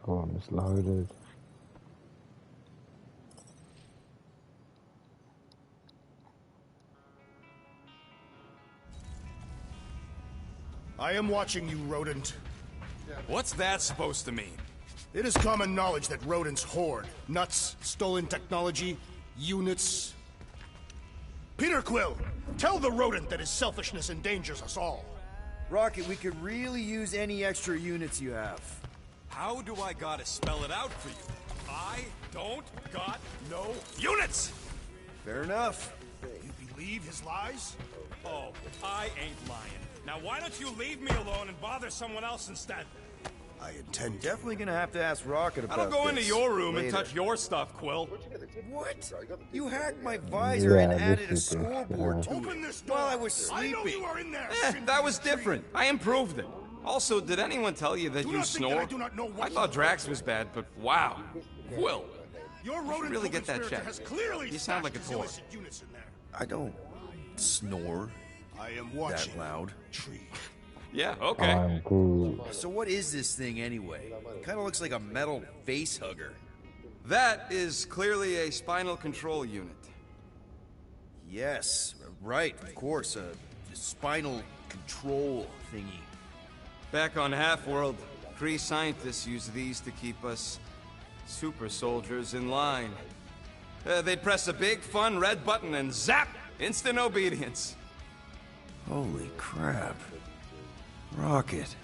Go on, it's loaded. I am watching you, rodent. What's that supposed to mean? It is common knowledge that rodents hoard nuts, stolen technology, units. Peter Quill, tell the rodent that his selfishness endangers us all. Rocket, we could really use any extra units you have. How do I gotta spell it out for you? I don't got no units! Fair enough. You believe his lies? Oh, I ain't lying. Now why don't you leave me alone and bother someone else instead? I intend to. Definitely gonna have to ask Rocket about I don't go this into your room later. and touch your stuff, Quill. What? You hacked my visor and added a this is scoreboard to Open it this door. while I was I know sleeping. you are in there. That was different. I improved it. Also, did anyone tell you that Do you not think that snore? I do not know what I thought you- Drax was bad, but wow. Quill, Your should rodent really get that co-conspirator checked. has clearly You sound like a stashed toy. illicit units in there. I don't snore I am that watching. loud. Tree. Yeah, okay. I'm Groot. So what is this thing anyway? It kind of looks like a metal face hugger. That is clearly a spinal control unit. Yes, right, of course, a spinal control thingy. Back on Half-World, Kree scientists use these to keep us super soldiers in line. They'd press a big, fun red button and zap! Instant obedience. Holy crap. Rocket.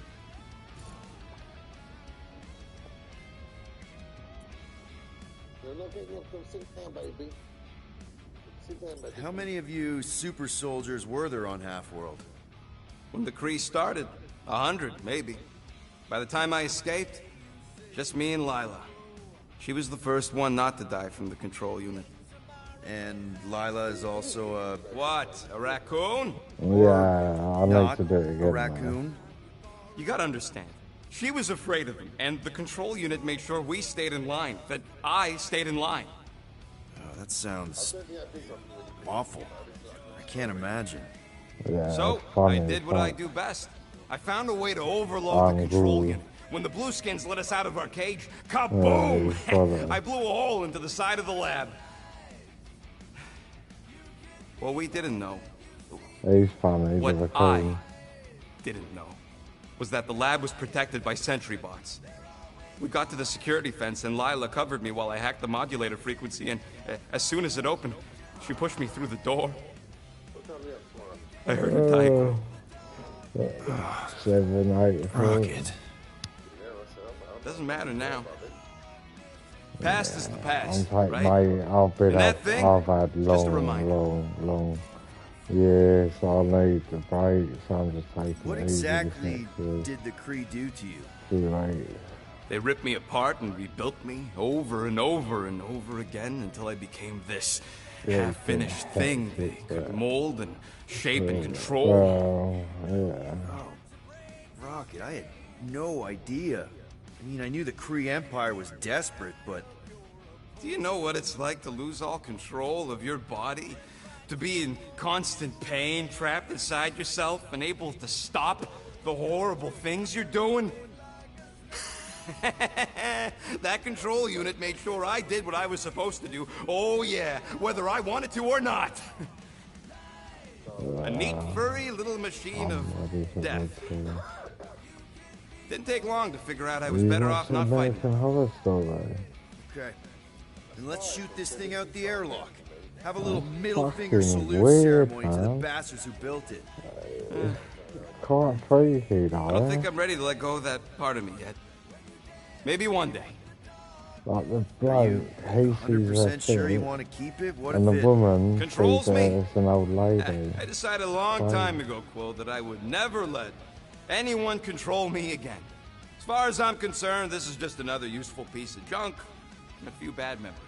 How many of you super soldiers were there on Half-World? When the Kree started, 100, maybe. By the time I escaped, just me and Lila. She was the first one not to die from the control unit. And Lila is also a... What? A raccoon? Yeah, I'd like not to do it a again. raccoon? You gotta understand. She was afraid of him, and the control unit made sure we stayed in line, that I stayed in line. Oh, that sounds awful. I can't imagine. Yeah, So, it's funny, I did what I but- do best. I found a way to overload the control Groot. unit. When the Blueskins let us out of our cage, Yeah, kaboom! he's funny. I blew a hole into the side of the lab. What we didn't know, He's funny, he's what a I raccoon. didn't know, was that the lab was protected by sentry bots. We got to the security fence and Lila covered me while I hacked the modulator frequency, and as soon as it opened, she pushed me through the door. I heard her die. Quill. 7, 8, 4. Rocket. Doesn't matter now. Past is the past, I'm right? mate, I've been And that up, thing, I've had just a long, reminder. long years. I need the break, so I'm just taking What it easy this exactly next week. did the Kree do to you? Too late. They ripped me apart and rebuilt me over and over and over again until I became this Yeah, half-finished yeah, thing they yeah. could mold and shape and control. Well, yeah. Rocket, I had no idea. I mean, I knew the Kree Empire was desperate, but Do you know what it's like to lose all control of your body? To be in constant pain, trapped inside yourself, unable to stop the horrible things you're doing? That control unit made sure I did what I was supposed to do. Oh yeah, whether I wanted to or not. A neat, furry little machine of Ready for death. bed, Didn't take long to figure out I was You better watch off the not fighting. American Horror Story. okay. Then let's shoot this thing out the airlock. Have a little middle finger fucking salute weird, ceremony to the man. bastards who built it. Quite freaky, though. I don't think I'm ready to let go of that part of me yet. Maybe one day. Like the Are bloke, you he sees 100% a sure you thing, want to keep it? What and if the it... woman Controls sees me. it as an old lady. I decided a long time ago, Quill, that I would never let anyone control me again. As far as I'm concerned, this is just another useful piece of junk and a few bad memories.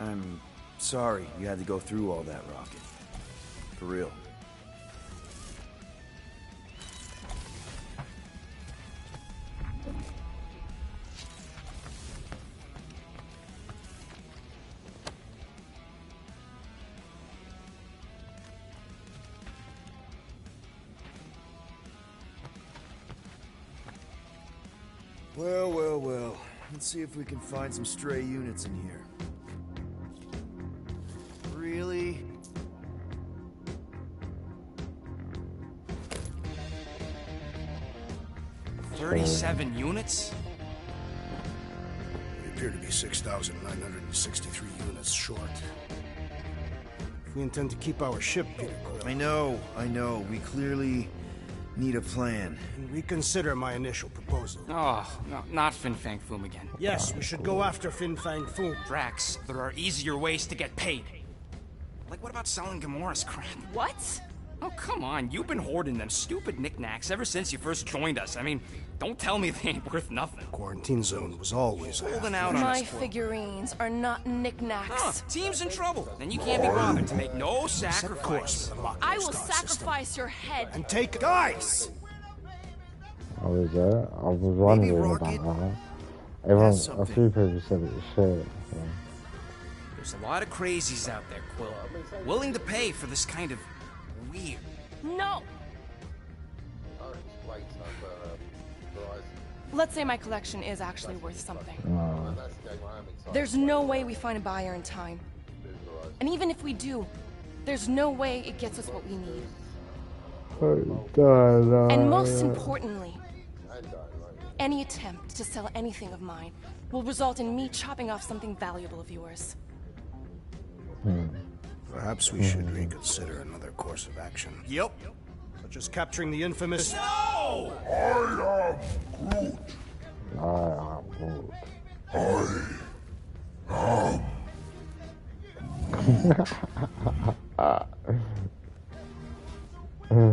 I'm sorry you had to go through all that, Rocket. For real. Well, well, well. Let's see if we can find some stray units in here. Really? $37 units? We appear to be 6,963 units short. If we intend to keep our ship, Peter Quill, I know. We clearly need a plan. reconsider my initial proposal. Oh, no, not Fin Fang Foom again. Yes, we should go after Fin Fang Foom. Drax, there are easier ways to get paid. Like, what about selling Gamora's crap? What? Oh, come on. You've been hoarding them stupid knickknacks ever since you first joined us. I mean, don't tell me they ain't worth nothing. Quarantine zone was always Holding out on My us, Quill. figurines are not knickknacks. Huh, team's in trouble. Then you can't be bothered to make no Set course sacrifice. for the Machina I will star system. sacrifice your head. And take... Guys! I was wondering Rocket about that. has Everyone, a something. few people said it was shit. So. There's a lot of crazies out there, Quill, willing to pay for this kind of weird. No! Let's say my collection is actually worth something. There's no way we find a buyer in time. And even if we do, there's no way it gets us what we need. And most importantly, any attempt to sell anything of mine will result in me chopping off something valuable of yours. Perhaps we should reconsider another course of action. Yep. Such as capturing the infamous... No!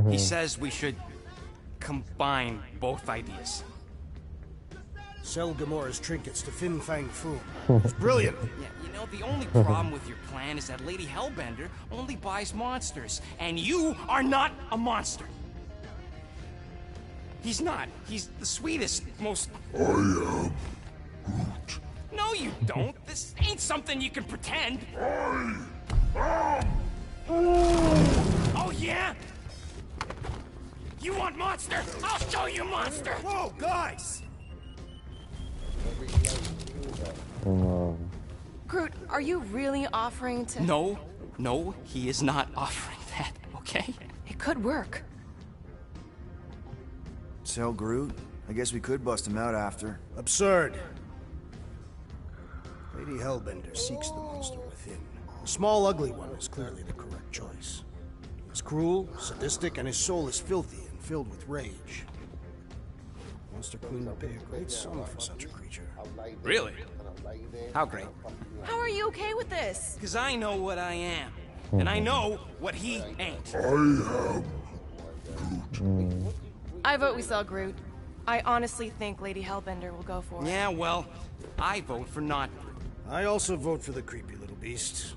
He says we should combine both ideas. Sell Gamora's trinkets to Fin Fang Foom. It's brilliant. Yeah, you know, the only problem with your plan is that Lady Hellbender only buys monsters, and you are not a monster. He's not. He's the sweetest, most... I am Groot. No, you don't. This ain't something you can pretend. Oh, yeah? You want monster? I'll show you monster! Whoa, guys! Groot, are you really offering to... No, he is not offering that, okay? It could work. Sell Groot? I guess we could bust him out after. Absurd. Lady Hellbender seeks the monster within. The small, ugly one is clearly the correct choice. He's cruel, sadistic, and his soul is filthy and filled with rage. Monster Queen would pay a great sum for such a creature. Really? How great? How are you okay with this? Because I know what I am. And I know what he ain't. I vote we sell Groot. I honestly think Lady Hellbender will go for it. Yeah, well, I vote for not. I also vote for the creepy little beast.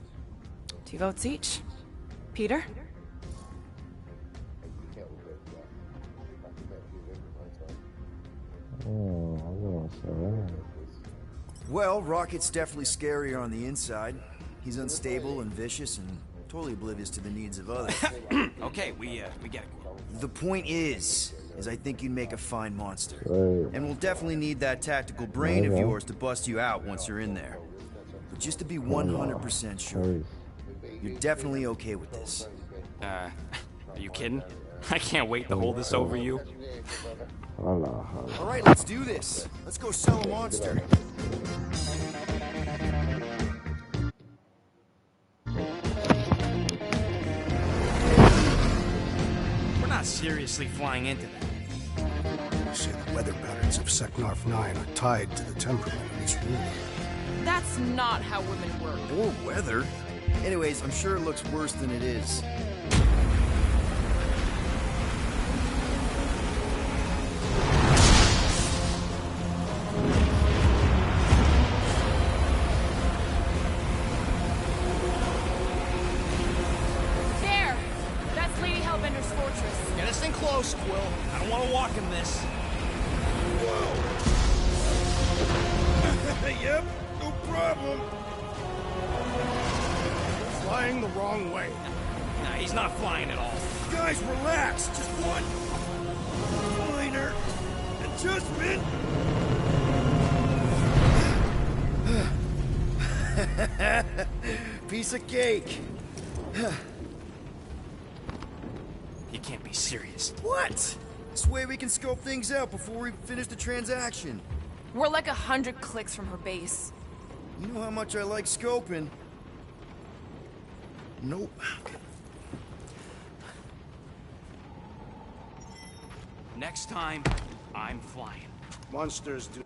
2 votes each. Peter? Well, Rocket's definitely scarier on the inside. He's unstable and vicious and totally oblivious to the needs of others. Okay, we get it. The point is I think you'd make a fine monster. Right. And we'll definitely need that tactical brain of yours to bust you out once you're in there. But just to be 100% sure, you're definitely okay with this. Are you kidding? I can't wait to hold this over you. All right, let's do this. Let's go sell a monster. We're not seriously flying into that. They say the weather patterns of Seknarf 9 are tied to the temperament of its ruler. That's not how women work. Or weather. Anyways, I'm sure it looks worse than it is. There! That's Lady Hellbender's fortress. Get us in close, Quill. I don't want to walk in this. Yep, no problem. Flying the wrong way. Nah, he's not flying at all. Guys, relax. Just one minor adjustment. Piece of cake. You can't be serious. What? This way we can scope things out before we finish the transaction. We're like 100 clicks from her base. You know how much I like scoping. Nope. Next time, I'm flying. Monsters do